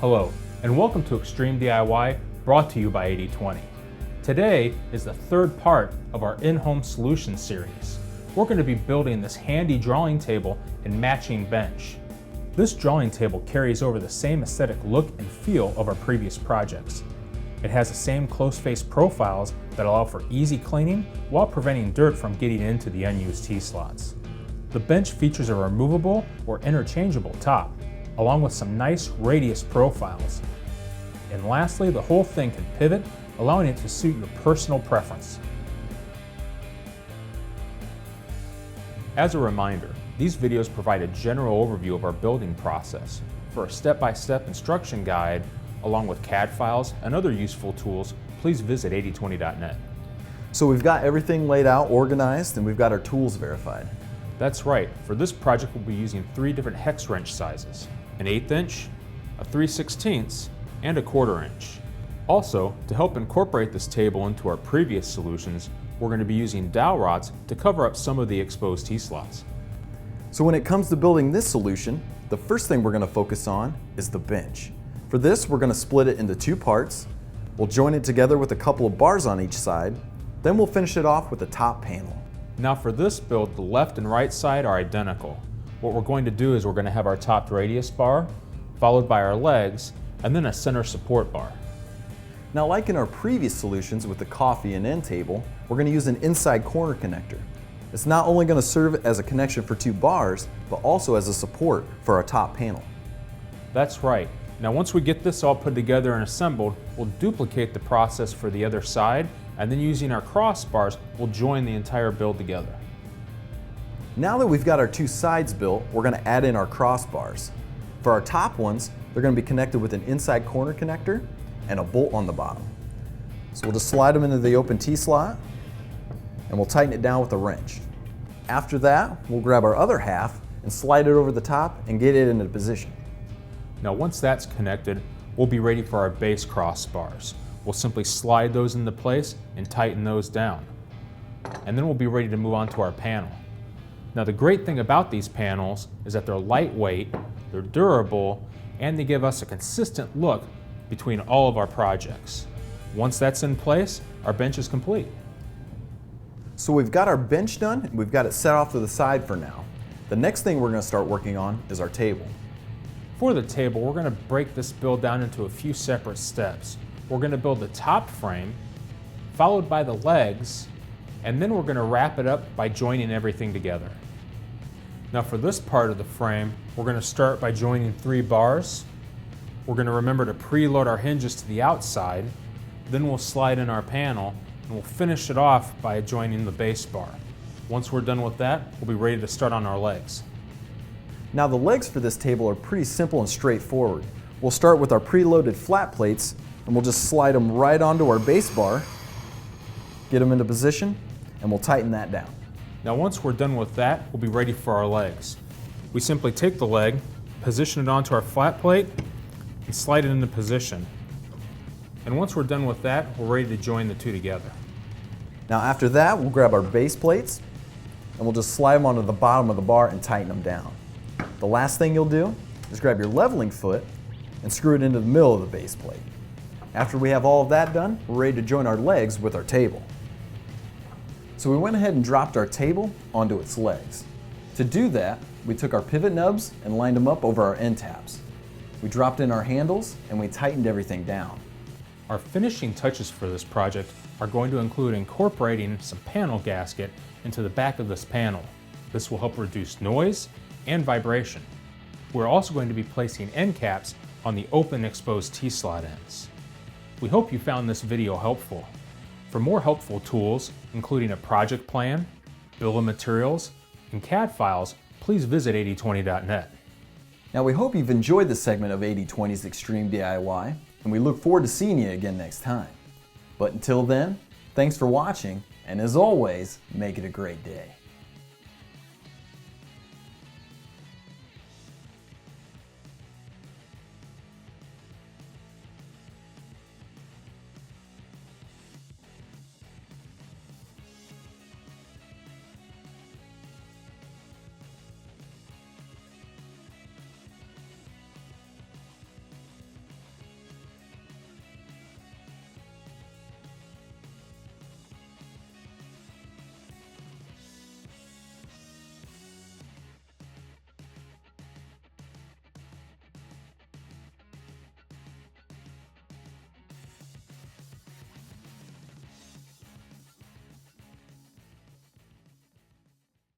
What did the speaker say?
Hello, and welcome to Xtreme DIY, brought to you by 8020. Today is the third part of our in-home solution series. We're going to be building this handy drawing table and matching bench. This drawing table carries over the same aesthetic look and feel of our previous projects. It has the same close-faced profiles that allow for easy cleaning while preventing dirt from getting into the unused T-slots. The bench features a removable or interchangeable top, along with some nice radius profiles. And lastly, the whole thing can pivot, allowing it to suit your personal preference. As a reminder, these videos provide a general overview of our building process. For a step-by-step instruction guide, along with CAD files and other useful tools, please visit 8020.net. So we've got everything laid out, organized, and we've got our tools verified. That's right. For this project, we'll be using 3 different hex wrench sizes: an 1/8 inch, a 3/16, and a 1/4 inch. Also, to help incorporate this table into our previous solutions, we're going to be using dowel rods to cover up some of the exposed T-slots. So when it comes to building this solution, the first thing we're going to focus on is the bench. For this, we're going to split it into 2 parts. We'll join it together with a couple of bars on each side. Then we'll finish it off with the top panel. Now for this build, the left and right side are identical. What we're going to do is we're going to have our top radius bar, followed by our legs, and then a center support bar. Now, like in our previous solutions with the coffee and end table, we're going to use an inside corner connector. It's not only going to serve as a connection for 2 bars, but also as a support for our top panel. That's right. Now once we get this all put together and assembled, we'll duplicate the process for the other side, and then using our crossbars, we'll join the entire build together. Now that we've got our 2 sides built, we're going to add in our crossbars. For our top ones, they're going to be connected with an inside corner connector and a bolt on the bottom. So we'll just slide them into the open T-slot, and we'll tighten it down with a wrench. After that, we'll grab our other half and slide it over the top and get it into position. Now once that's connected, we'll be ready for our base crossbars. We'll simply slide those into place and tighten those down. And then we'll be ready to move on to our panel. Now the great thing about these panels is that they're lightweight, they're durable, and they give us a consistent look between all of our projects. Once that's in place, our bench is complete. So we've got our bench done, and we've got it set off to the side for now. The next thing we're going to start working on is our table. For the table, we're going to break this build down into a few separate steps. We're going to build the top frame, followed by the legs, and then we're going to wrap it up by joining everything together. Now for this part of the frame, we're going to start by joining 3 bars. We're going to remember to preload our hinges to the outside, then we'll slide in our panel, and we'll finish it off by joining the base bar. Once we're done with that, we'll be ready to start on our legs. Now the legs for this table are pretty simple and straightforward. We'll start with our preloaded flat plates, and we'll just slide them right onto our base bar, get them into position, and we'll tighten that down. Now once we're done with that, we'll be ready for our legs. We simply take the leg, position it onto our flat plate, and slide it into position. And once we're done with that, we're ready to join the 2 together. Now after that, we'll grab our base plates, and we'll just slide them onto the bottom of the bar and tighten them down. The last thing you'll do is grab your leveling foot and screw it into the middle of the base plate. After we have all of that done, we're ready to join our legs with our table. So we went ahead and dropped our table onto its legs. To do that, we took our pivot nubs and lined them up over our end tabs. We dropped in our handles and we tightened everything down. Our finishing touches for this project are going to include incorporating some panel gasket into the back of this panel. This will help reduce noise and vibration. We're also going to be placing end caps on the open exposed T-slot ends. We hope you found this video helpful. For more helpful tools, including a project plan, bill of materials, and CAD files, please visit 8020.net. Now we hope you've enjoyed this segment of 8020's Xtreme DIY, and we look forward to seeing you again next time. But until then, thanks for watching, and as always, make it a great day.